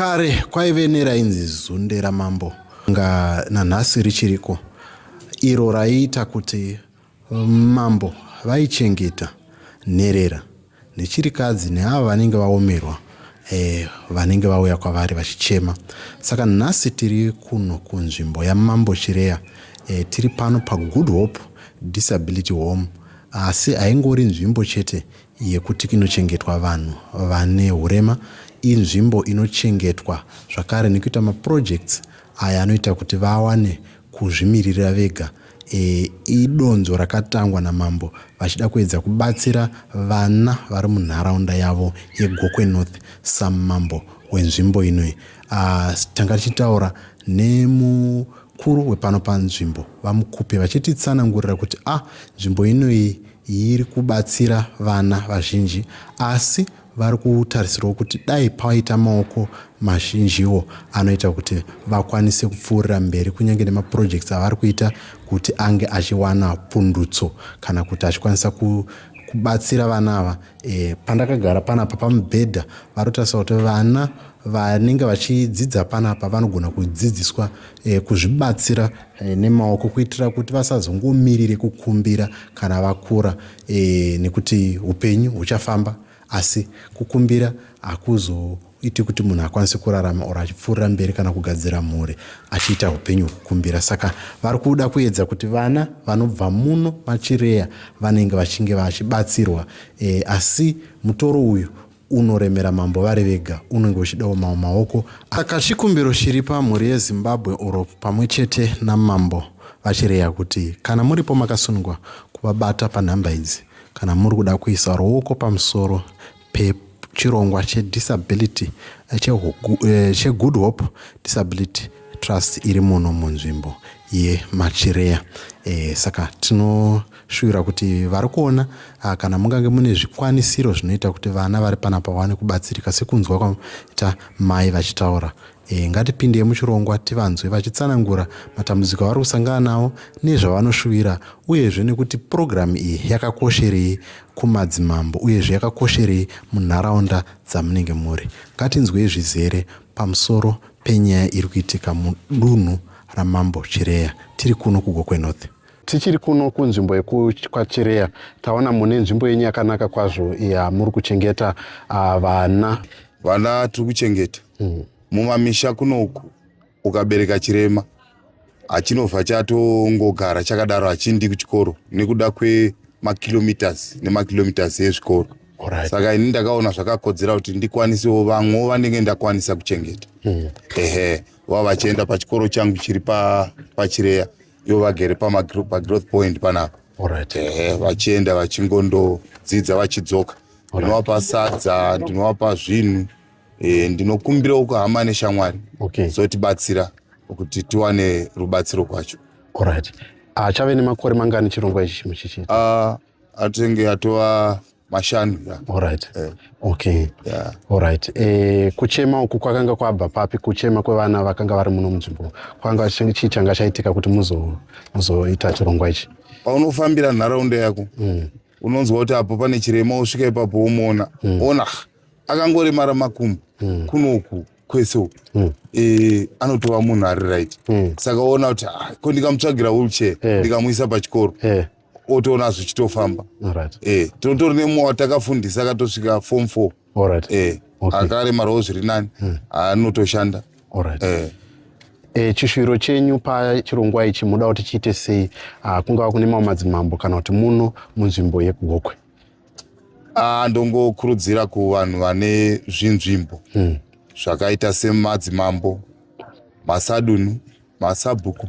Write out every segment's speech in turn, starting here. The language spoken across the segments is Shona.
Kare kwaive nerainzi Zunde raMambo nanhasi richiriko, iro raiita kuti mambo vaichengeta nherera nechirikadzi neavo vanenge vaomerwa vanenge vauya kwavari vachichema. Saka nhasi tiri kuno kunzvimbo yaMambo Chireya, tiri pano paGood Hope Disability Home, asi haingori nzvimbo chete yekuti inochengetwa vanhu vane hurema. Inzvimbo inochengetwa zvakare nekuita maprojects aya anoita kuti vawane kuzvimirira vega. Idonzo rakatangwa naMambo vachida kuedza kubatsira vana vari munharaunda yavo yeGokwe North saMambo wenzvimbo inoyi. Tanga tichitaura nemukuru wepano panzvimbo vamukupe vachititsanangurira kuti nzvimbo inoyi iri kubatsira vana vazhinji, asi vari kutarisirwa kuti dai paita maoko mazhinjiwo anoita kuti vakwanise kupfuurira mberi kunyange nemaprojects avari kuita kuti ange achiwana pundutso kana kuti achikwanisa kubatsira vana ava. Pandakagara panapa pamubhedha vari kutarisa kuti vana vanenge vachidzidza panapa vanogona kudzidziswa kuzvibatsira nemaoko kuitira kuti vasazongomirire kukumbira kana vakura, nekuti upenyu huchafamba asi kukumbira hakuzoiti kuti munhu akwanise kurarama ora achipfuurira mberi kana kugadzira mhuri achiita upenyu hwekukumbira. Saka vari kuda kuedza kuti vana vanobva muno maChireya vanenge vachinge vachibatsirwa, asi mutoro uyu unoremera Mambo vari vega, unenge uchidawo mamwe maoko. Saka chikumbiro chiri pamhuri yeZimbabwe oro pamwe chete naMambo vaChireya kuti kana muripo makasunungwa kuvabata panhamba idzi, kana muri kuda kuisa ruoko pamusoro pechirongwa chedisability cheGood Hope Disability Trust iri muno munzvimbo yeMaChireya. Saka tinoshuvira kuti vari kuona kana mungange mune zvikwanisiro zvinoita kuti vana vari panapa vawane kubatsirika, sekunzwa kwaita mai vachitaura. Ngatipindei muchirongwa tivanzwe vachitsanangura matambudziko avari kusangana nawo nezvavanoshuvira, uyezve nekuti programu iyi yakakosherei kumadzimambo uyezve yakakosherei munharaunda dzamunenge muri. Ngatinzwei zvizere pamusoro penyaya iri kuitika mudunhu raMambo Chireya tiri kuno kuGokwe North. Tichiri kuno kunzvimbo yekwaChireya taona mune nzvimbo yenyu yakanaka kwazvo muri kuchengeta vana tiri kuchengeta mumamisha kunoku. Ukabereka chirema achinobva chatongogara chakadaro hachindi kuchikoro nekuda kwemakilometers nemakilometers ezvikoro. Saka ini ndakaona zvakakodzera kuti ndikwanisewo vamwe vanenge ndakwanisa kuchengeta. Vava vachienda pachikoro changu chiri paChireya, ivo vagere paGrowth Point panapa. Vachienda vachingondodzidza vachidzoka. Ndinovapa sadza, ndinovapa zvinhu, ndinokumbirawo kuhama neshamwari zotibatsira kuti tiwane rubatsiro kwacho. Chave nemakore mangani chirongwa ichi muchichiita? Atenge atova 5. Kuchema uku kwakanga kwabva papi? Kuchema kwevana vakanga vari muno munzvimbo kwanga changa chaitika kuti muzoita chirongwa ichi? Paunofambira nharaunda yako unonzwa kuti apo pane chirema, usvika ipapo womuona ona akangoremara makumbo kunoku kwese uku anotova munhu ari right. Saka ona kuti ndikamutsvagira wheelchair ndikamuisa pachikoro otoona zvichitofamba. Tinotori nemwe watakafundisa akatosvika form 4 akaremarawo zviri nani anotoshanda. Chishuviro chenyu pachirongwa ichi muda kuti chiite sei, kungava kune mamwe madzimambo kana kuti muno munzvimbo yeGokwe? Ndongokurudzira kuvanhu vane zvinzvimbo zvakaita semadzimambo, masadunu, masabhuku,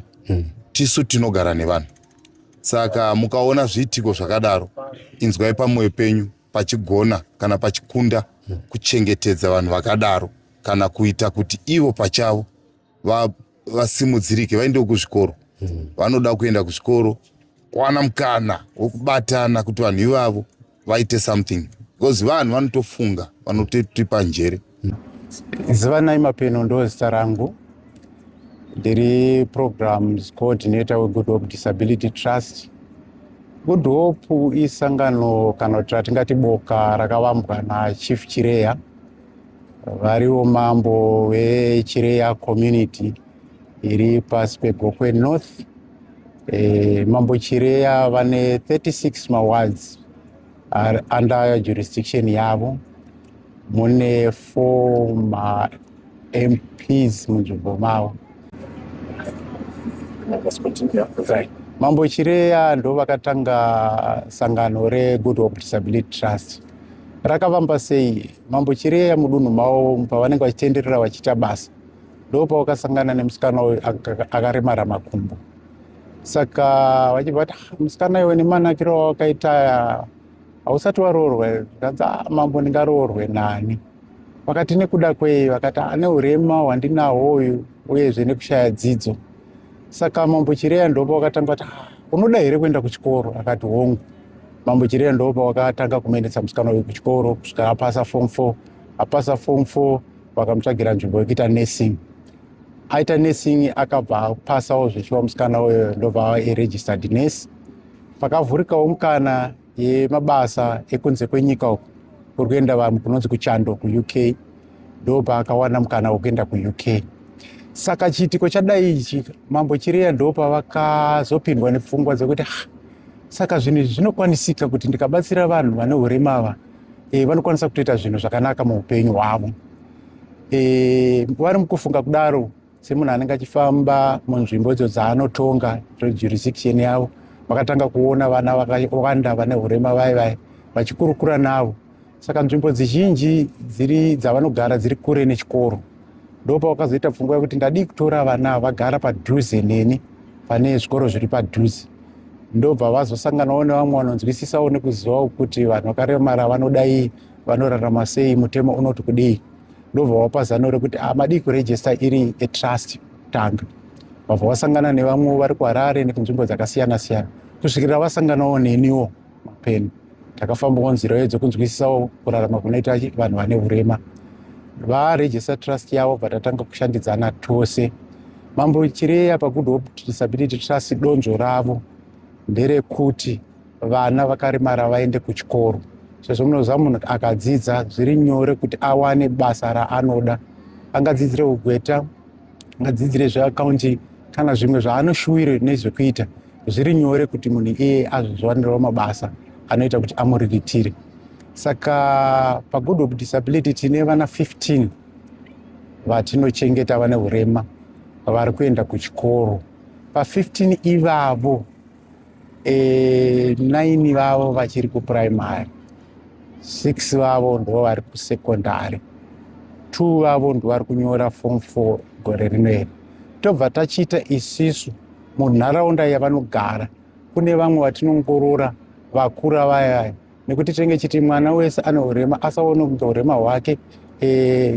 tisu tinogara nevanhu. Saka mukaona zviitiko zvakadaro, inzwai pamwoyo penyu pachigona kana pachikunda kuchengetedza vanhu vakadaro, kana kuita kuti ivo pachavo vasimudzirike vaendewo kuzvikoro. Vanoda kuenda kuzvikoro, kuwana mukana wokubatana kuti vanhu ivavo vaite something, because vanhu vanotofunga, vanotipa njere. Zivanai Mapeno ndo zita rangu. Ndiri programs coordinator weGood Hope Disability Trust. Good Hope isangano kana kuti ratingati boka rakavambwa naChief Chireya variwo mambo veChireya community iri pasi peGokwe North. Mambo Chireya vane 36 mawards are under jurisdiction yavo. Mune 4 MPs munzvimbo mavo. Mambo Chireya ndo vakatanga sangano reGood Hope Disability Trust. Rakavamba sei? Mambo Chireya mudunhu mavo pavanenge vachitenderera vachiita basa ndo pavakasangana nemusikana akaremara makumbo. Saka vachibva kuti musikana iwe nemanakiro wakaita hausati waroorwa. Zvikanzi mambo ndingaroorwe nani? Vakati nekuda kwei? Vakati ane urema hwandinahwo uyu uyezve nekushaya dzidzo. Saka Mambo Chireya ndopa wakatanga kuti unoda here kuenda kuchikoro? Akati hongu. Mambo Chireya ndopa wakatanga kuendesa musikana uyu kuchikoro kusvika apasa form 4. Apasa form 4 vakamutsvagira nzvimbo yekuita nursing. Aita nursing akabva apasawo zvichiva musikana uyu ndobva registered nurse. Pakavhurikawo mukana yemabasa ekunze kwenyika uku kuri kuenda vanhu kunonzi kuchando kuUK, ndobva akawana mukana wekuenda kuUK. Saka chiitiko chadai ichi Mambo Chireya ndopa vakazopindwa nepfungwa dzekuti saka zvinhu izvi zvinokwanisika kuti ndikabatsira vanhu vane urema ava vanokwanisa kutoita zvinhu zvakanaka muupenyu hwavo. Vari mukufunga kudaro semunhu anenge achifamba munzvimbo idzo dzaanotonga jurisdiction yavo, vakatanga kuona vana vakawanda vane urema vai vachikurukura navo. Saka nzvimbo zhinji dzavanogara dziri kure nechikoro, ndopa wakazoita pfungwa yekuti ndadi kutora vana vagara padhuze neni pane zvikoro zviri padhuze. Ndobva vazosanganawo nevamwe vanonzwisisawo nekuzivawo kuti vanhu vakaremara vanodai, vanorarama sei, mutemo unoti kudii. Ndobva wapa zano rekuti madi kurejista iri trust tanga. Vabva vasangana nevamwe vari kuHarare nekunzvimbo dzakasiyana siyana kusvikira vasanganawo neniwo mapeni. Takafambawo nzira yedzo kunzwisisawo kurarama kunoita vanhu vane urema. Varejista trust yavo vatatanga kushandidzana tose. Mambo Chireya paGood Hope Disability Trust donzvo ravo nderekuti vana vakaremara vaende kuchikoro. Sezvo munoziva munhu akadzidza zviri nyore kuti awane basa raanoda. Angadzidzire ugweta, angadzidzire zveaccounting kana zvimwe zvaanoshuwire nezvekuita. Zviri nyore kuti munhu iye azozwanirawo mabasa anoita kuti amuriritire. Saka paGood Hope Disability tine vana 15 vatinochengeta vane urema vari kuenda kuchikoro. Pa15 ivavo 9 vavo vachiri kuprimary, 6 vavo ndo vari kusekondari, 2 vavo ndo vari kunyora form 4 gore rinoeri. Tobva tachiita isisu munharaunda yavanogara kune vamwe vatinongorora vakura vaya nekuti tenge chiti mwana wese ane urema asaone kunge urema hwake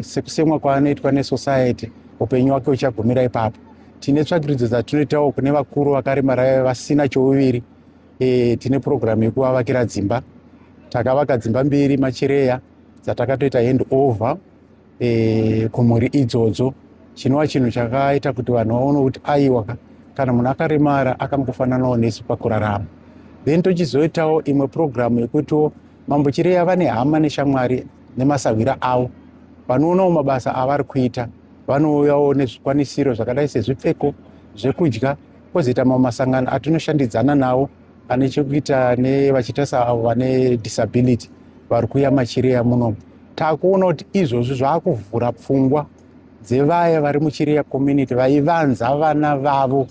sekusemwa kwaanoitwa nesociety upenyu hwake uchagumira ipapo. Tine tsvagiridzo dzatinoitawo kune vakuru vakaremara vasina chouviri. Tine program yekuvavakira dzimba. Takavaka dzimba 2 maChireya dzatakatoita hand over kumhuri idzodzo. Chinova chinhu chakaita kuti vanhu vaone kuti aiwa kana munhu akaremara akangofananawo nesu pakurarama. Then tochizoitawo imwe program yekuti Mambo Chireya vane hama neshamwari nemasawira avo vanoonawo mabasa avari kuita. Vanouyawo nezvikwanisiro zvakadai sezvipfeko, zvekudya, kwozoita mamwe masangano atinoshandidzana nawo ane chekuita nevachiita saavo vane disability vari kuuya maChireya muno. Takuona kuti izvozvo zvakuvhura pfungwa dzevaya vari muChireya community vaivanza vana vavo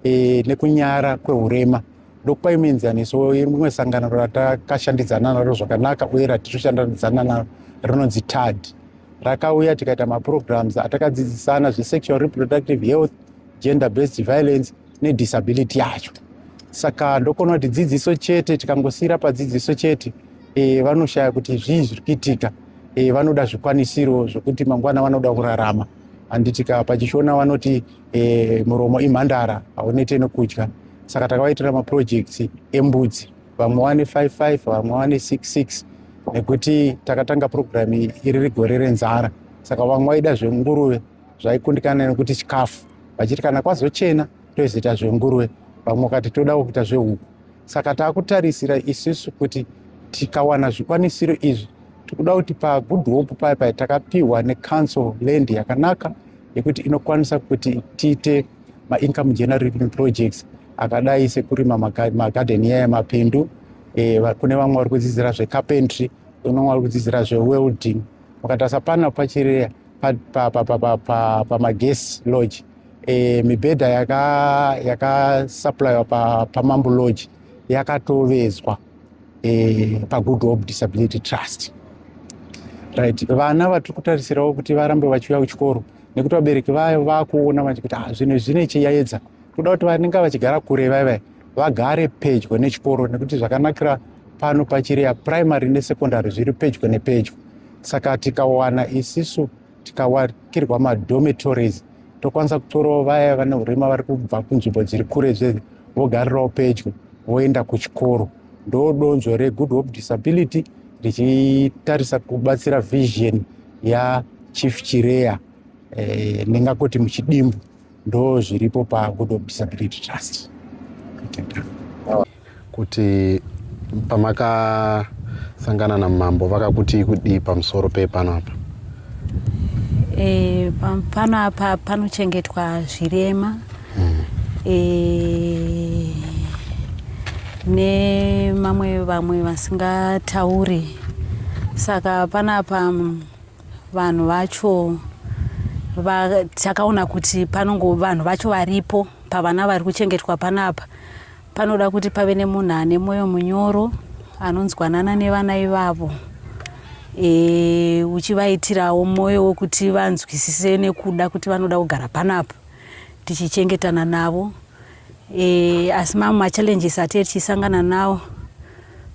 nekunyara kweurema. Ndokupaimenzaniso rimwe sangano ratakashandidzana naro zvakanaka uye ratitoshandidzana naro rinonzi TAD. Rakauya tikaita maprograms atakadzidzisana zve-sexual reproductive health, gender based violence nedisability yacho. Saka ndokuona kuti dzidziso chete, tikangosiyira padzidziso chete vanoshaya kuti zvii zviri kuitika. Vanoda zvikwanisiro zvokuti mangwana vanoda kurarama. Handitika pachishona vanoti muromo imhandara haunete nekudya. Saka takavaitira maprojects embudzi, vamwe vane 55, vamwe vane 66 nekuti takatanga program iri rigore renzara. Saka vamwe vaida zvenguruve zvaikundikana nekuti chikafu, vachiti kana kwazochena tozoita zvenguruve, vamwe vakati todawo kuita zvehuku. Saka takutarisira isusu kuti tikawana zvikwanisiro izvi tikuda kuti paGood Hope paya takapiwa neCouncil land yakanaka yekuti inokwanisa kuti tiite income generating projects akadai sekurima magadheni yamapendu. Kune vamwe vari kudzidzira zvecarpentry, kune vamwe vari kudzidzira zvewelding. Mukatarisa pano paChireya pamagesi lodge, mibhedha yakasupplywa paMambo Lodge yakatovezwa paGood Hope Disability Trust. Right. Vana vatiri kutarisirawo kuti varambe vachiuya kuchikoro nekuti vabereki vayo vakuona kuti zvinhu zvine chiyaedza, kuda kuti vanenge vachigara kure vaivai vagare pedyo nechikoro, nekuti zvakanakira pano paChireya primary nesecondary zviri pedyo nepedyo. Saka tikawana isisu tikawakirwa madormitories tokwanisa kutorawo vaya vane urema vari kubva kunzvimbo dziri kure vogarirawo pedyo voenda kuchikoro. Ndo donzvo reGood Hope Disability richitarisa kubatsira vision yaChief Chireya ndingakoti muchidimbu. Ndo zviripo paGood Hope Disability Trust. Kuti pamakasangana naMambo vakakuti kudii pamusoro pepanapa? Pano apa panochengetwa zvirema nemamwe vamwe vasingatauri. Saka panapa vanhu vacho takaona kuti panongo vanhu vacho varipo pavana vari kuchengetwa panapa. Panoda kuti pave nemunhu ane mwoyo munyoro anonzwanana nevana ivavo, uchivaitirawo mwoyo wokuti vanzwisise nekuda kuti vanoda kugara panapa tichichengetana navo. Asi mamwe machallenges atiri tichisangana nawo,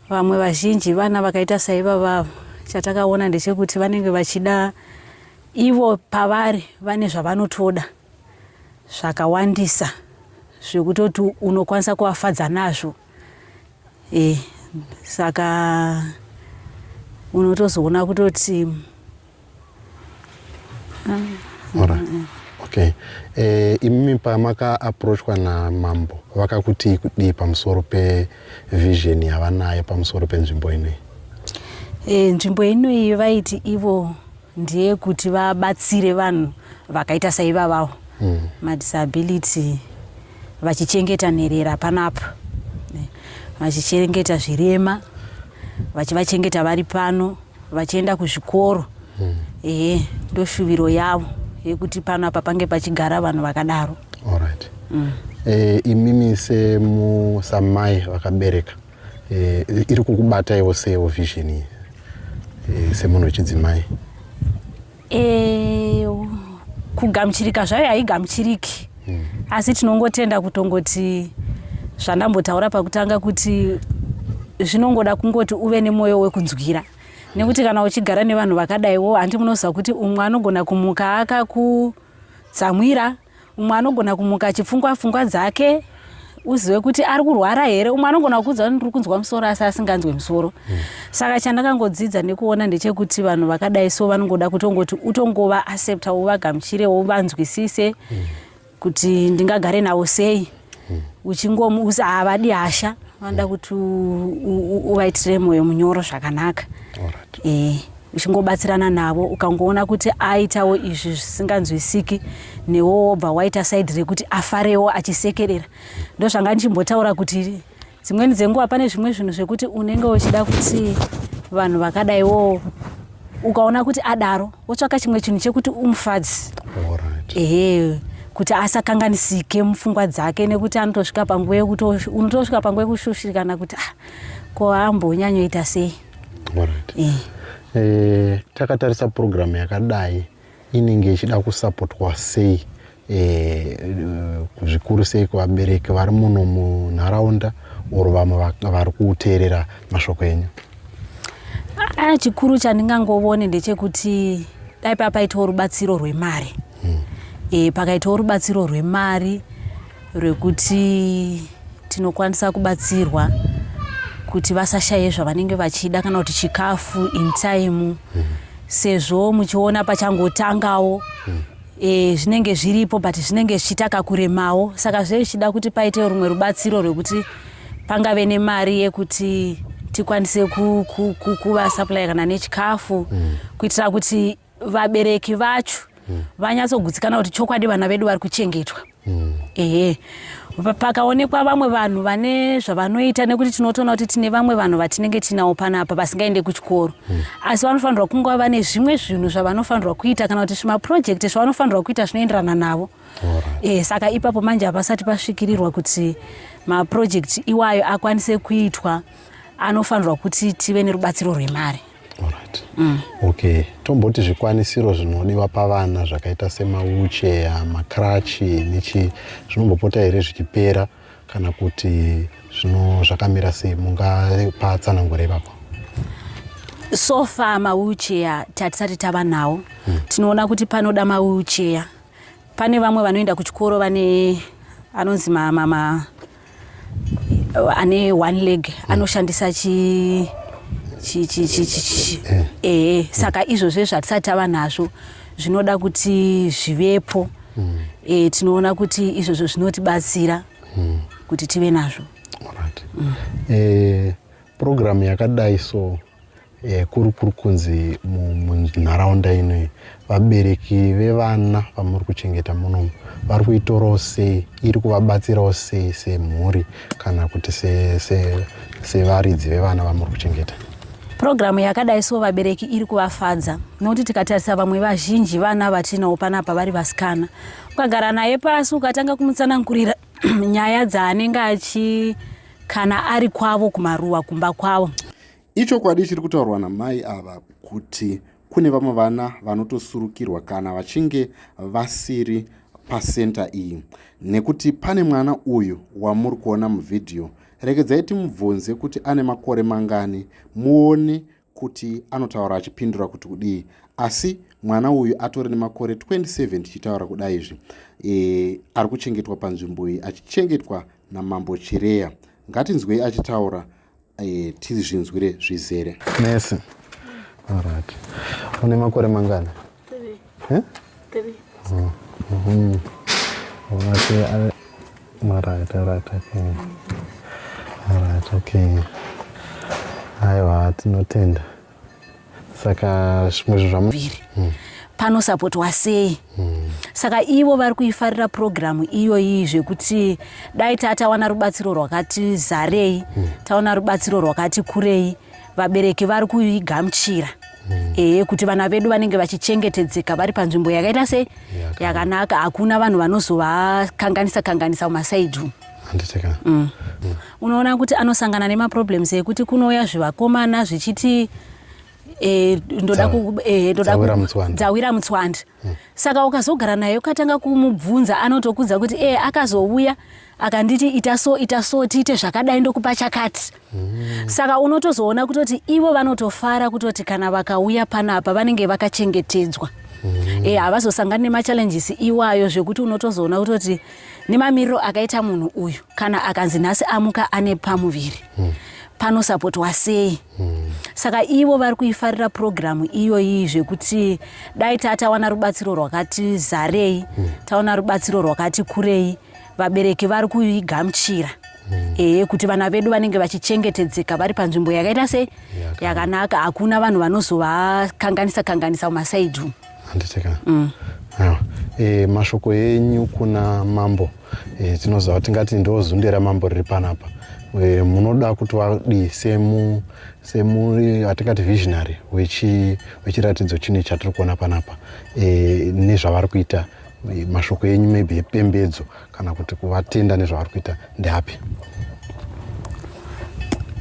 vamwe vazhinji vana vakaita saivava, chatakaona ndechekuti vanenge vachida ivo pavari vane zvavanotoda zvakawandisa zvekutoti unokwanisa kuvafadza nazvo. Saka unotozoona kutoti Okay. Imimi pamaka approachwa naMambo vakakuti kudii pamusoro pevision yavanayo pamusoro penzvimbo inoyi? Nzvimbo inoyi vaiti ivo ndiye kuti vabatsire vanhu vakaita saivavawo madisability, vachichengeta nherera panapa, vachichengeta zvirema, vachivachengeta vari pano, vachienda kuzvikoro. Ndo shuviro yavo yekuti pano apa pange pachigara vanhu vakadaro. Alright. Imimi samai vakabereka, iri kukubata iwo sewo vision iyi semunhu wechidzimai? Kugamuchirika zvayo haigamuchiriki, asi tinongotenda kutongoti zvandambotaura pakutanga kuti zvinongoda kungoti uve nemwoyo wekunzwira, nekuti kana uchigara nevanhu vakadaiwo handi munoziva kuti umwe anogona kumuka akakudzamwira, umwe anogona kumuka achipfungwa dzake uzive kuti ari kurwara here, umwe anogona kukuudza kuti ndiri kunzwa musoro asi asinganzwe musoro. Saka chandakangodzidza nekuona ndechekuti vanhu vakadai so vanongoda kutongoti utongova accepta, uvagamuchire, uvanzwisise kuti ndingagare navo sei, uchingomuuza havadi hasha, vanoda kuti uvaitire mwoyo munyoro zvakanaka. Uchingobatsirana navo, ukangoona kuti aitawo izvi zvisinganzwisiki, newo wobva waita saidi rekuti afarewo achisekerera. Ndo zvanga ndichimbotaura kuti dzimweni dzenguva pane zvimwe zvinhu zvekuti unenge uchida kuti vanhu vakadaiwo ukaona kuti adaro wotsvaka chimwe chinhu chekuti umufadzi. Kuti asakanganisike mupfungwa dzake, nekuti anotosvika panguva yekuti unotosvika panguva yekushushikana kuti ko ambonyanyoita sei. Takatarisa programu yakadai inenge ichida kusapotwa sei, zvikuru sei kuvabereki vari muno munharaunda oro vamwe vari kuteerera mashoko enyu? Chikuru chandingangovone ndechekuti dai papaitawo rubatsiro rwemari. Pakaitawo rubatsiro rwemari rwekuti tinokwanisa kubatsirwa kuti vasashaye zvavanenge vachida, kana kuti chikafu in time, sezvo muchiona pachangotangawo zvinenge zviripo but zvinenge zvichitaka kuremawo. Saka zvichida kuti paite rumwe rubatsiro rwekuti pangave nemari yekuti tikwanise kuvasupply kana nechikafu kuitira kuti vabereki vacho vanyatsogutsikana kuti chokwadi vana vedu vari kuchengetwa. Ehe, pakaonekwa vamwe vanhu vane zvavanoita, nekuti tinotoona kuti tine vamwe vanhu vatinenge tinavo panapa vasingaende kuchikoro, asi vanofanirwa kunge vane zvimwe zvinhu zvavanofanirwa kuita kana kuti zvimaprojekti zvavanofanirwa kuita zvinoenderana navo. Saka ipapo manje hapasati pasvikirirwa kuti maprojekti iwayo akwanise kuitwa, anofanirwa kuti tive nerubatsiro rwemari. Alright. Okay, tomboti zvikwanisiro zvinodiwa pavana zvakaita semawheelchair, makrachi nechi zvinombopota here zvichipera kana kuti zvakamira sei? Mungapatsanangura ipapo. So far mawheelchair tatisati tava nawo. Tinoona kuti panoda mawheelchair. Pane vamwe vanoenda kuchikoro vane anonzi ane one leg anoshandisa saka izvozvo zvatisati tava nazvo zvinoda kuti zvivepo. Tinoona kuti izvozvo zvinotibatsira kuti tive nazvo. Program yakadai so kuri kunzi munharaunda ino vabereki vevana vamuri kuchengeta munomu vari kuitorawo sei? Iri kuvabatsirawo sei semhuri kana kuti sevaridzi vevana vamuri kuchengeta? Programu yakadai so vabereki iri kuvafadza, nokuti tikatarisa vamwe vazhinji vana vatinawo panapa vari vasikana, ukagara naye pasi ukatanga kumutsanangurira nyaya dzaanenge kana ari kwavo kumaruwa kumba kwavo. Ichokwadi chiri kutaurwa namai ava kuti kune vamwe vana vanotosurukirwa kana vachinge vasiri pasenta iyi, nekuti pane mwana uyu wamuri kuona muvhidhiyo. Regedzai timubvunze kuti ane makore mangani, muone kuti anotaura achipindura kuti kudii. Asi mwana uyu atori nemakore 27 tichitaura kudai izvi. Ari kuchengetwa panzvimbo iyi achichengetwa naMambo Chireya. Ngatinzwei achitaura tizvinzwire zvizere. Nesi. Alright. Une makore mangani? 3. Alright, okay. Aiwa, tinotenda. Saka zvimwe zvamuviri panosapotwa sei? Saka ivo vari kuifarira programu iyoyi zvekuti dai tawana rubatsiro rwakati zarei, tawana rubatsiro rwakati kurei, vabereki vari kuigamuchira. Kuti vana vedu vanenge vachichengetedzeka vari panzvimbo yakaita sei? Yakanaka, hakuna vanhu vanozovakanganisa mumasaidhu. Unoona kuti anosangana nemaproblems ekuti kunouya zvivakomana zvichiti dzawira mutswanda. Saka ukazogara naye ukatanga kumubvunza, anotokudza kuti akazouya akanditi ita so tiite zvakadai ndokupa chakati. Saka unotozoona kutoti ivo vanotofara kutoti kana vakauya panapa vanenge vakachengetedzwa. Havazosangani nemachallenges iwayo zvekuti unotozoona kutoti nemamiriro akaita munhu uyu kana akanzi nhasi amuka ane pamuviri panosapotwa sei? Saka ivo vari kuifarira programu iyoyi zvekuti dai tawana rubatsiro rwakati zarei, tawana rubatsiro rwakati kurei, vabereki vari kuigamuchira. Kuti vana vedu vanenge vachichengetedzeka vari panzvimbo yakaita sei? Yakanaka, hakuna vanhu vanozovakanganisa mumasaidhu. Mashoko enyu kuna Mambo, tinoziva kuti tingati ndozunde raMambo riri panapa. Munoda kuti vadii semuri atingati visionary wechiratidzo chine chatiri kuona panapa, nezvavari kuita, mashoko enyu maybe epembedzo kana kuti kuvatenda nezvavari kuita ndeapi?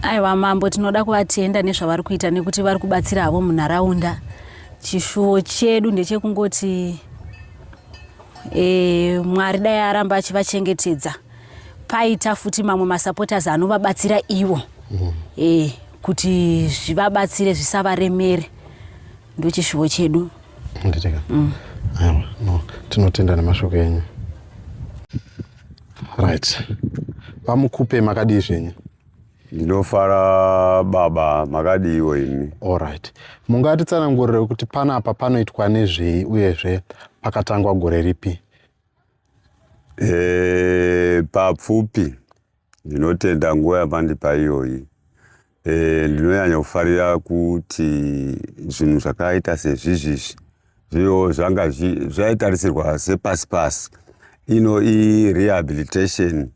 Aiwa, Mambo tinoda kuvatenda nezvavari kuita nekuti vari kubatsira havo munharaunda. Chishuwo chedu ndechekungoti Mwari dai aramba achivachengetedza, paita futi mamwe masupporters anovabatsira ivo, kuti zvivabatsire zvisavaremere. Ndochishuwo chedu. Tinotenda nemashoko enyu. Right. Vamukupe makadii zvenyu? Ndinofara baba, makadiwo imi. Alright. Mungatitsanangurire kuti panapa panoitwa nezvei uyezve pakatangwa gore ripi? Papfupi ndinotenda nguva yapandipa iyoyi. ndinonyanya kufarira kuti zvinhu zvakaita sezvizvizvi zviwo zvanga zvaitarisirwa sepasi-pasi. Ino i-rehabilitation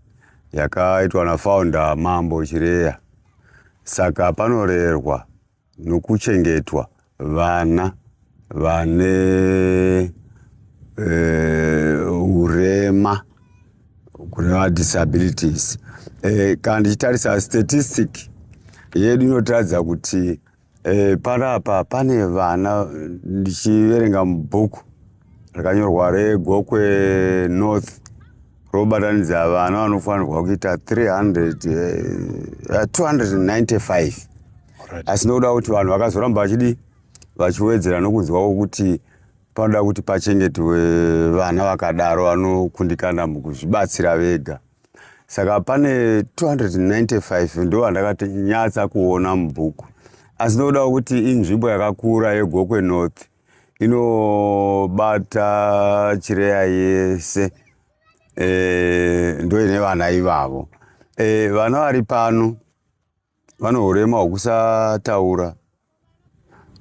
yakaitwa nafounder Mambo Chireya. Saka panorerwa nokuchengetwa vana vane urema, kureva disabilities. Kana ndichitarisa statistic yedu inotaridza kuti panapa pane vana, ndichiverenga mubhuku rakanyorwa reGokwe North, robatanidza vana vanofanirwa kuita 295. Asi nokuda kuti vanhu vakazoramba vachiwedzera nokunzwawo kuti panoda kuti pachengetwe vana vakadaro vanokundikana mukuzvibatsira vega. Saka pane 295 ndo vandakati nyatsa kuona mubhuku. Asi nokuda kuti inzvimbo yakakura yeGokwe North, inobata Chireya yese, ndo ine vana ivavo. Vana vari pano vano urema hwekusataura.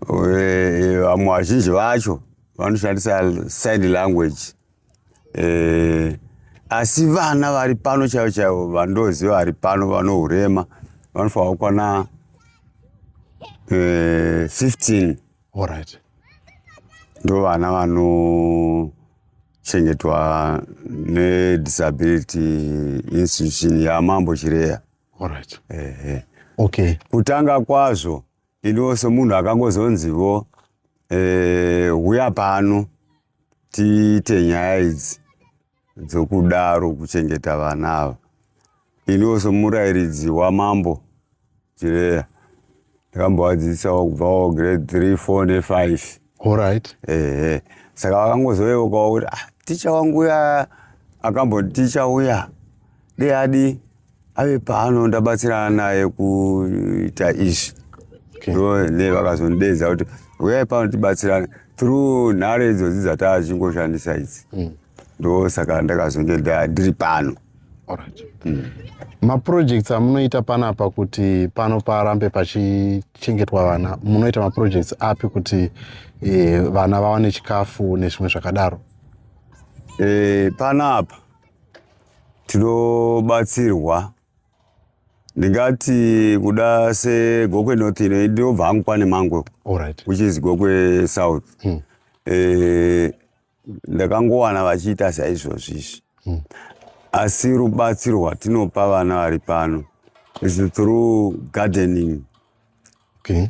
Vamwe vazhinji vacho vanoshandisa sign language. Asi vana vari pano chaivo chaivo vandoziva vari pano vano urema vanofanira kukwana 15. Alright. Ndo vana vanochengetwa nedisability institution yaMambo Chireya. Alright. Okay. Kutanga kwazvo ino semunhu akangozonzivo uya pano tiite nyaya idzi dzokudaro kuchengeta vana ava. Ino semurairidzi waMambo Chireya ndakambovadzidzisawo kubva grade 3, 4 ne5. Alright. Saka vakangozoyeukawo kuti ticha wangu uya akambondicha uya deadi ave pano ndabatsirana naye kuita izvi. Ndo nevakazondedza kuti uyai pano tibatsirane through nhare idzodzi dzatachingoshandisa idzi. Ndo saka ndakazonge ndiri pano. Alright. Maprojects amunoita panapa kuti pano parambe pachichengetwa vana, munoita maprojects api kuti vana vawane chikafu nezvimwe zvakadaro? Panapa tinobatsirwa, ndingati kuda seGokwe North ino ndinobva hangu pane Mangwe. Alright. Which is Gokwe South. Ndakangowana vachiita saizvozvizvi. Asi rubatsirwa tinopa vana vari pano is through gardening. Okay.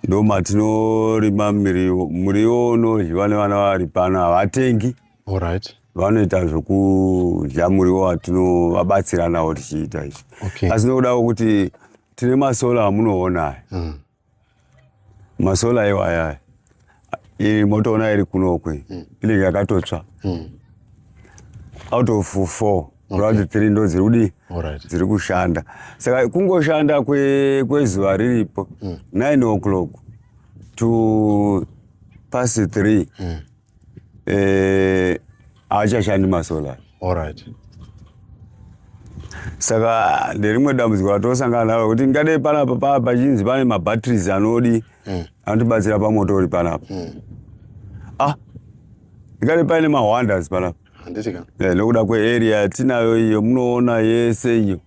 Ndo matinorima muriwo unodyiwa nevana vari pano havatengi. Alright. Vanoita zvokudya muriwo watinovabatsira nawo tichiita izvi. Okay. Asi nokudawo kuti tine masola amunoona. Masola iwaya iri motoona iri kunokwe inenge yakatotsva. Out of 4, around 3 ndo dziri kushanda. Saka kungoshanda kwezuva riripo 9 o'clock to past 3 haachashandi masola. Alright. Saka nderimwe dambudziko ratosangana naro kuti ngadai panapa pachinzi pane mabatteries anotibatsira pamoto uri panapa. Ngadai paine mawonders panapa. Handitika. Nokuda kwearea tinayo iyo munoona yese iyo.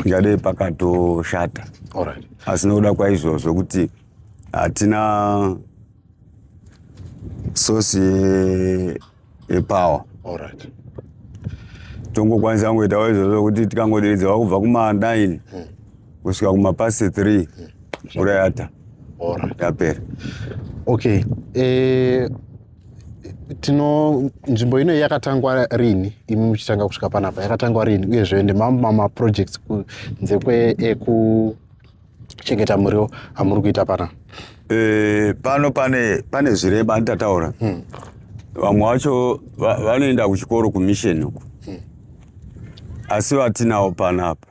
Ngadai pakatoshata. Alright. Asi nokuda kwaizvozvo kuti hatina source yepower. Alright. Tongokwanisa kungoitawo izvozvo kuti tikangoderedzawo kubva kuma9 kusvika kumapasi 3 mvura yata. Alright. Yapera. Okay. Nzvimbo ino yakatangwa rini? Imi muchitanga kusvika panapa yakatangwa rini? Uyezve ndemamwe maprojects kunze kwekuchengeta muriwo amuri kuita panapa? Pano pane zvirema ndataura. Vamwe vacho vanoenda kuchikoro kumission uku. Asi vatinawo panapa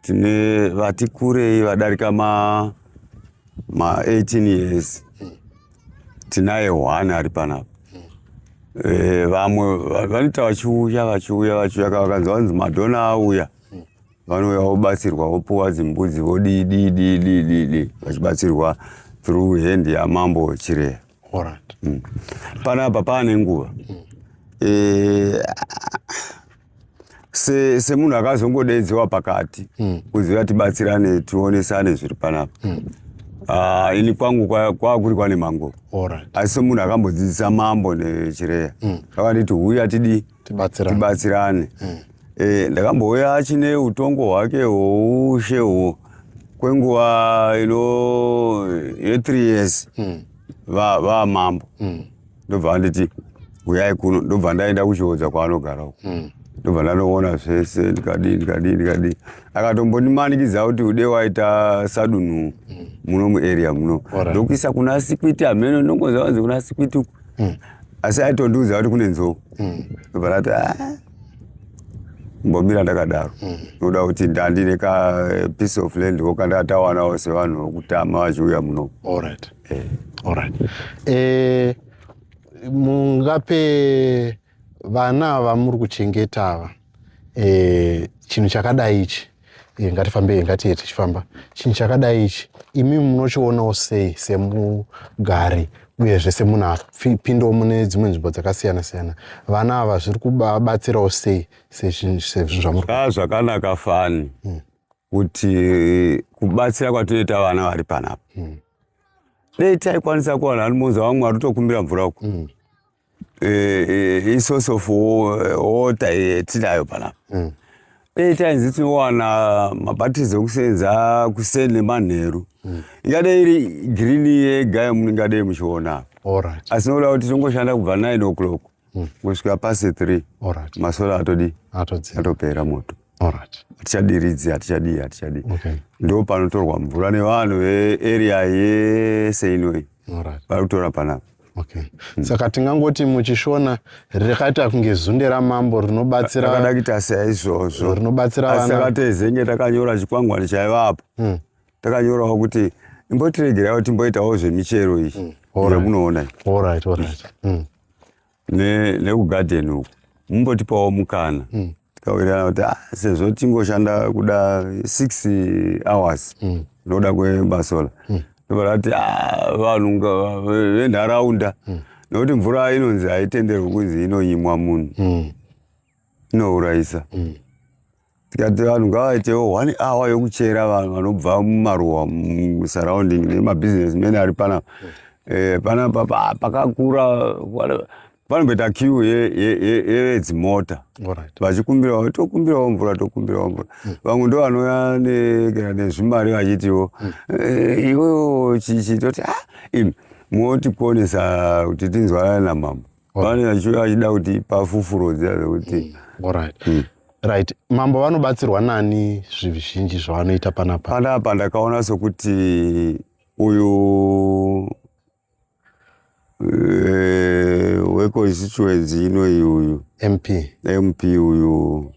tine vati kurei vadarika ma 18 years. Tinaye 1 ari panapa. Vamwe vanoita vachiuya vakanzwa vanzi madhona auya vanouya vobatsirwa vopuwa dzimbudzi vodii vachibatsirwa through hand yamambo Chireya. Panapa pane nguva semunhu akazongodedziwa pakati kuziva tibatsirane tionesane zviri panapa. Ini kwangu kwakuri kwane mango. Asi semunhu akambodzidzisa mambo neChireya akanditi uya tibatsirane. Ndakambouya achine utongo hwake hwousheho kwenguva ye3 years vamambo. Ndobva anditi uyai kuno, ndobva ndaenda kuchiodza kwaanogara uko. Ndobva ndanoona zvese ndikadii. Akatombonimanikidza kuti ude waita sadunhu muno muarea muno. Ndokuisa kuna Sikwiti ameno ndongoziva kunzi kuna Sikwiti uko. Asi aitondiudza kuti kune nzou. Ndobva ndati mbomira ndakadaro. Ndoda kuti ndandine ka piece of land wakandatawana sevanhu vokutama vachiuya muno. Mungape vana vamuri kuchengeta ava chinhu chakadai ichi, ngatifambe ngatiye tichifamba, chinhu chakadai ichi imi munochionawo sei semugari uyezve semunhu apindawo mune dzimwe nzvimbo dzakasiyana-siyana, vana ava zviri kubatsirawo sei sezvinhu zvamuri? Zvakanaka fani kuti kubatsira kwatoita vana vari panapa. Dei taikwanisa kuwana anomonza vamwe vari kutokumbira mvura uko. Source of water yetinayo panapa. Dei tainzi tinowana mabhatirizi okusenza kuseni nemanheru. Ingadei iri girini yega mungadei muchiona. Asi noda kuti tingoshanda kubva 9 o'clock kusvika pasi 3. Masola atopera moto. Hatichadiridzi, hatichadii. Ndo panotorwa mvura nevanhu vearea yese inoi vari kutora panapa. Saka tingangoti muchishona rakaita kunge zunde ramambo rinobatsira. Rakada kuita saizvozvo. Rinobatsira vana. Saka tezenge takanyora chikwangwani chaivapo. Takanyorawo kuti imbotiregerai kuti timboitawo zvemichero iyi yamunoona. Nekugarden uku mumbotipawo mukana. Tikawirirana kuti sezvo tingoshanda kuda 6 hours noda kwemasola. Ndobati vanhu venharaunda nokuti mvura inonzi haitenderwi kunzi inoyimwa munhu, inourayisa. Tikati vanhu ngavaitewo 1 hour yokuchera vanhu vanobva mumaruwa musurrounding nemabhizinesmen ari panapa. Panapa pakakura panomboita queue yedzimota vachikumbirawo tokumbirawo mvura. Vamwe ndo vanouya nezvimari vachitiwo iwewo chichitoti motikonesa kuti tinzwanane namambo. Vane vachida kuti pafufurodza kuti mambo vanobatsirwa nani zvizhinji zvavanoita panapa? Panapa ndakaona sokuti uyu weconstituency inoi uyu MP uyu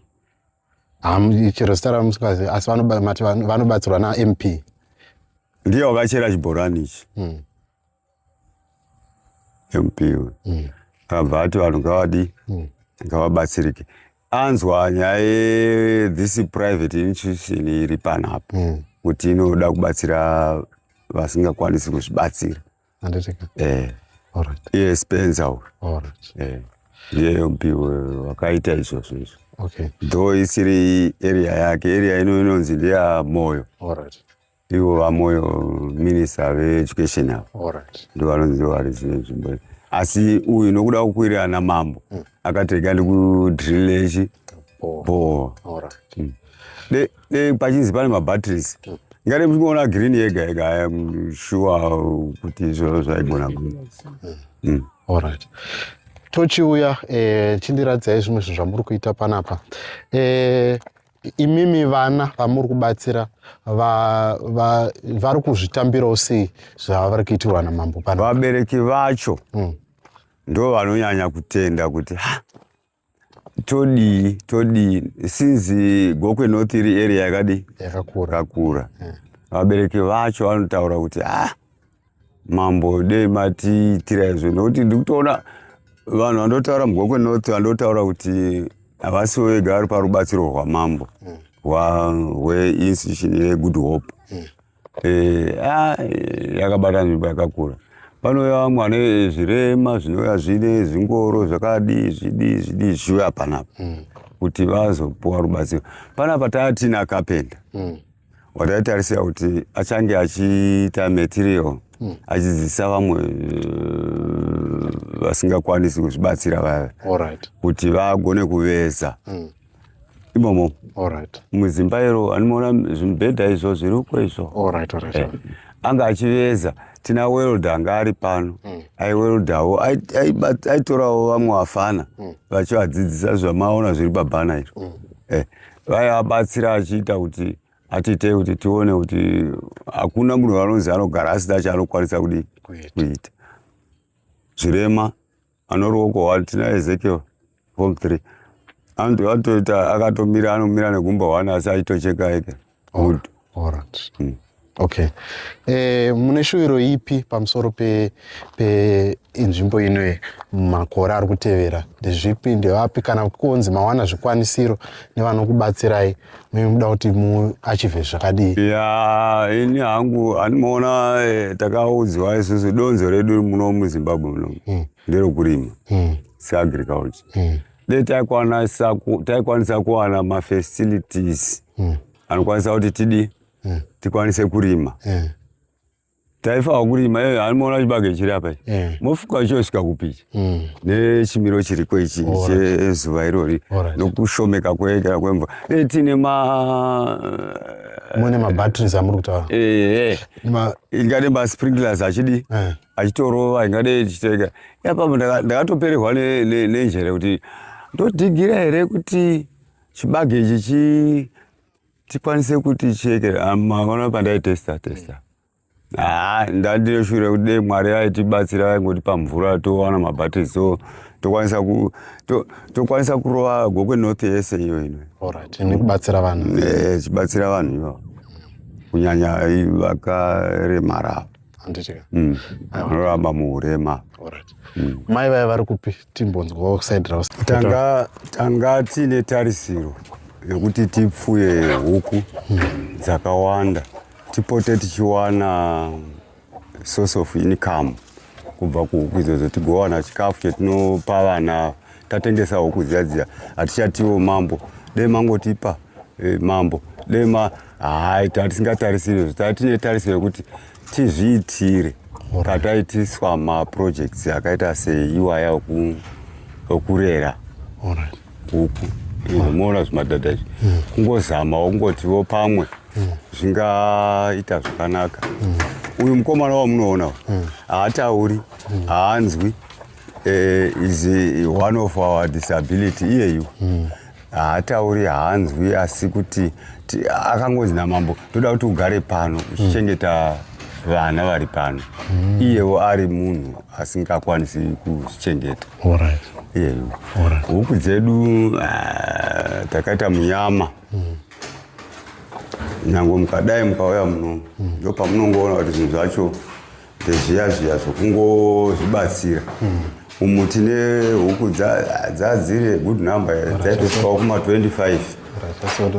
chero zita ramusikazi, asi vanobatsirwa naMP. Ndiye wakachera chibhorani ichi. MP uyu akabva ati vanhu ngavabatsirike. Anzwa nyaya ye-this private institution iri panapa kuti inoda kubatsira vasingakwanisi kuzvibatsira. Iye Spencer uyu. Ndiye MP wakaita izvozvo. Though isiri area yake, area inonzi ndeyaMoyo. Ivo vaMoyo minister veeducation avo. Ndo vanonzi vari nzvimbo. Asi uyu nokuda kukwirirana namambo akatirega ndikudhirilechi pachinzi pane mabhatirizi. Ngade muchiona green yega I am sure kuti zvoro zvaigona kuita. Tochiuya chindiradzai zvimwe zvinhu zvamuri kuita panapa. Imimi vana vamuri kubatsira vari kuzvitambirawo sei zvavari kuitirwa namambo panapa? Vabereki vacho ndo vanonyanya kutenda kuti todii since Gokwe North iri area yakakura. Vabereki vacho vanotaura kuti mambo dei matiitira izvo, nokuti ndikutoona vanhu vandotaura muGokwe North vandotaura kuti havasiwo vega vari parubatsiro rwamambo hweinstitution yeGood Hope. Yakabata nzvimbo yakakura. Panouya vamwe vane zvirema zvinouya zvine zvingoro zvakadi zvidii zviuya panapa kuti vazopuwa rubatsiro. Panapa taatina kapenda wataitarisira kuti achange achiita material achidzidzisa vamwe vasingakwanisi kuzvibatsira vaya kuti vagone kuveza imomo. Muzimba iro anoona zvimibhedha izvo zviriko izvo anga achiveza. Tina welder anga ari pano aiweldawo aitorawo vamwe vafana vachivadzidzisa zvamaona zviri pabhana iro vaivabatsira achiita kuti atitei kuti tione kuti hakuna munhu vanonzi anogara asina chaanokwanisa kudi kuita. Zvirema anoruoko 1 tina Ezekiel form 3 atoita akatomira anomira negumba 1 asi aitocheka ega. Okay. Mune shuviro ipi pamusoro penzvimbo ino makore ari kutevera? Ndezvipi, ndevapi, kana kunzi mawana zvikwanisiro nevanokubatsirai muda kuti muachivhe zvakadii? Ini hangu andinoona takaudzwa isusu donzo redu muno muZimbabwe muno nderokurima seagriculture. Taikwanisa kuwana mafacilities anokwanisa kuti tikwanise kurima. Taifawo kurima anoona chibage chiri apa mofuka chosvika kupicha nechimiro chiriko ichi chezuva irori nokushomeka kwemvura. Tine mune mabatteries amuri kutaura ingade masprinklers achitorova ingade ichiteka. Ipapo ndakatopererwa nenjere kuti ndodhigira here kuti chibage ichi tikwanise kuti cheke maona pandaitesta. Ndandire shure kuti Mwari aitibatsira aingotipa mvura towana mabatteries so tokwanisa kurova gokwe north yese iyo ino. Nekubatsira vanhu. Chibatsira vanhu ivo kunyanya vakaremara vanoramba muurema. Mai vaya vari kupi timbonzwawo side rose? Tanga tine tarisiro yekuti tipfuye huku dzakawanda tipote tichiwana source of income kubva kuhuku idzodzo tigowana chikafu chetinopa vana. Tatengesa huku dziya hatichatiwo mambo dei mangotipa mambo dei tisingatarisiri tatine tarisiro yekuti tizviitire kataitiswa maprojects akaita seiwaya okurera huku. Moona zvimadhadha izvi kungozamawo kungotiwo pamwe zvingaita zvakanaka. Uyu mukomana wamunoona haatauri haanzwi is one of our disability iyeyu haatauri haanzwi asi kuti akangozi namambo toda kuti ugare pano uchichengeta vana vari pano. Iyewo ari munhu asingakwanisi kuzvichengeta. Iyeyu huku dzedu takaita munyama nyange mukadai mukauya muno ndopamunongoona kuti zvinhu zvacho ndezviya zvokungozvibatsira. Umu tine huku dzadziri good number dzaitosvikawo kuma 25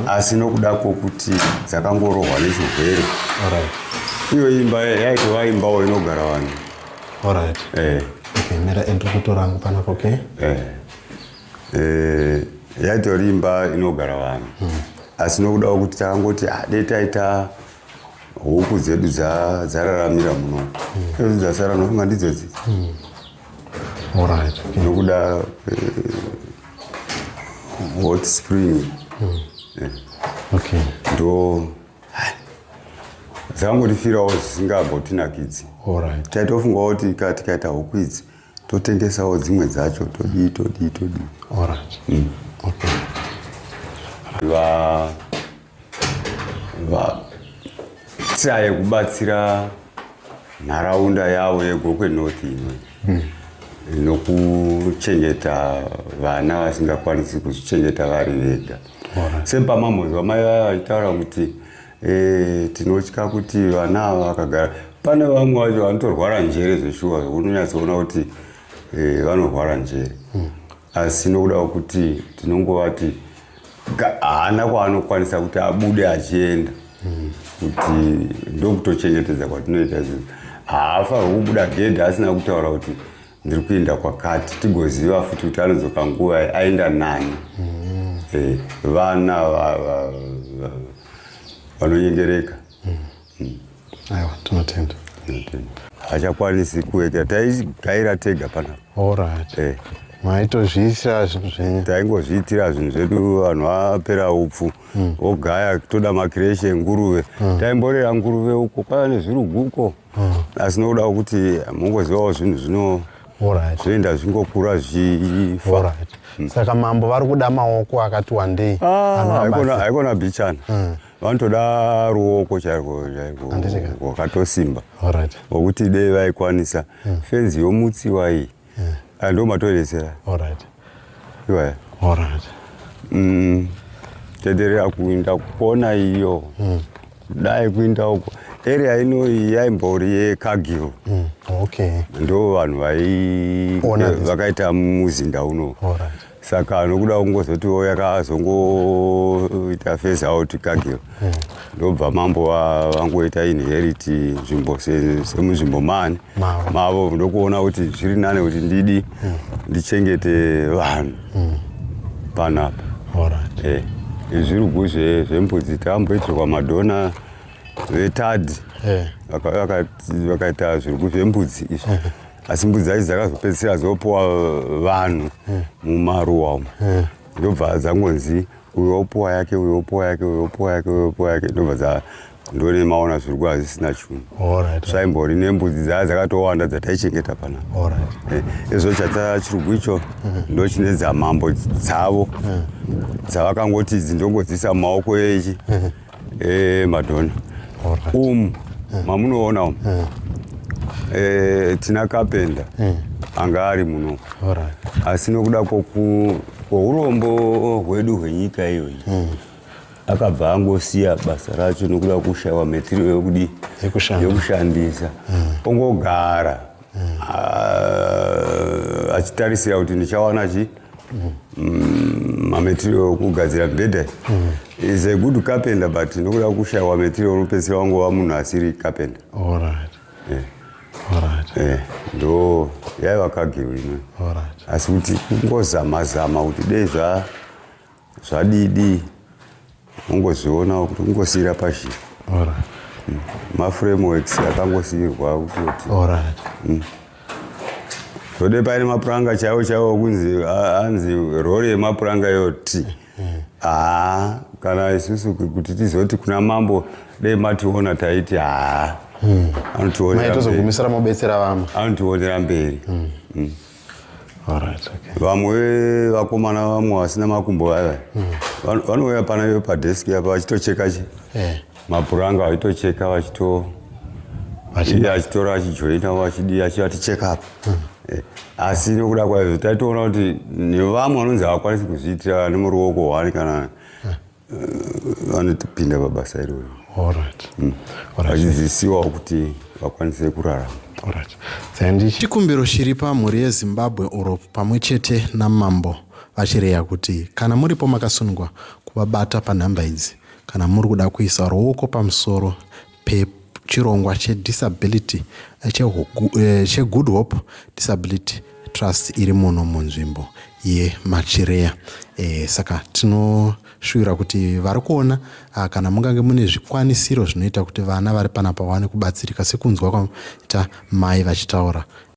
asi nokuda kwokuti dzakangorohwa nechirwere. Iyo imba yaitova imbawo inogara vanhu. Mera endri kutorangu panapo yaitori imba inogara vanhu asi nokuda kuti takangoti dei taita huku dzedu dzararamira muno edzo dzasara nofunga ndidzodzi nokuda hot spring ndo dzakangotifirawo zvisingabotinakidzi. Taitofungawo kuti tikaita huku idzi totengesawo dzimwe dzacho todii. Tsaye kubatsira nharaunda yavo yeGokwe North ino nokuchengeta vana vasingakwanisi kuzvichengeta vari vega. Sepamamozva mai vaitaura kuti tinotya kuti vana ava vakagara. Pane vamwe vacho vanotorwara njere zveshuwa unonyatsoona kuti vanorwara njere asi nokuda kuti tinongovati haana kwaanokwanisa kuti abude achienda kuti ndokutochengetedza kwatinoita izvozvo. Haafanirwi kubuda gedha asina kutaura kuti ndiri kuenda kwakati, tigoziva futi kuti anodzoka nguva aenda nani. Vana vanonyengereka. Aiwa, tinotenda. Hachakwanisi kuweka, taigayira tega panapa. Alright. Maitozviitira zvinhu zvenyu. Taingozviitira zvinhu zvedu, vanhu vapera upfu ogaya toda makireshe nguruve. Taimborera nguruve uko kwava nezviruguko, asi nokuda kuti mungozivawo zvinhu zvinoenda zvingokura zvichifa. Saka mambo vari kuda maoko akati wandei. Haikona bichana, vanotoda ruoko chairwo rwakatosimba wokuti dei vaikwanisa fenzi yomutsiwa iyi ndo matoidetsera iwaya tenderera kuinda kuona iyo dai kuinda uko area ino yaimbori yeKargil. Ndo vanhu vakaita muzinda uno. Saka nokuda kungozotiwo yakazongoita phase out Kargil, ndobva mambo vangoita inherit nzvimbo semunzvimbo mavo, ndokuona kuti zviri nane kuti ndidi ndichengete vanhu panapa. Zvirugu zvembudzi takamboitirwa madhona vetadhi vakaita zvirugu zvembudzi izvi, asi mbudzi dzacho dzakazopedzisira dzopuwa vanhu mumaruwa umo. Ndobva dzangonzi uyo opuwa yake, uyo opuwa yake, uyo opuwa yake, uyo opuwa yake, ndobva ndonemaona zvirugu hazvisina chinhu. Zvaimbori nembudzi dzaya dzakatowanda dzataichengeta panapa. Izvo chirugu icho ndo chine dzamambo dzavo dzavakangoti idzi ndongodziisa mumaoko echi madhona. Mamunoona umu tina kapenda anga ari muno, asi nokuda kwourombo hwedu hwenyika iyoyi akabva angosiya basa racho nokuda kushayiwa material yokushandisa, ongogara achitarisira kuti ndichawana material okugadzira mibhedha. Is a good carpenter, but nokuda kushayiwa material unopedzisira wangova munhu asiri carpenter. Ndo yaiva Kargil ino, asi kuti kungozama kuti dei zvadidi ungozviona kuti ungosiyira pashi. Maframeworks akangosiyirwa kutoti zvode paine mapuranga chaiwo kunzi anzi rori yemapuranga yoti kana isusu kuti tizoti kuna mambo dei mationa taiti maitozogumisira mobetsera vamwe, anotionera mberi. Vamwe vakomana vamwe vasina makumbo ava vanouya panayo padheski apa vachitocheka mapuranga, vachitocheka achitora achijoina achivati cheka apa. Asi nokuda kwaizvo taitoona kuti nevamwe vanonzi havakwanisi kuzviitira nemuruoko hwani kana vanotipinda pabasa iroro, vachidzidzisiwawo kuti vakwanise kurarama. Chikumbiro chiri pamhuri yeZimbabwe uro pamwe chete namambo vachireya kuti kana muripo makasunungwa kuvabata panhamba idzi, kana muri kuda kuisa ruoko pamusoro pechirongwa chedisability cheGood Hope Disability Trust iri muno munzvimbo yeMachireya. Saka tinoshuwira kuti vari kuona kana mungange mune zvikwanisiro zvinoita kuti vana vari panapa vawane kubatsirika, sekunzwa kwaita mai vachitaura.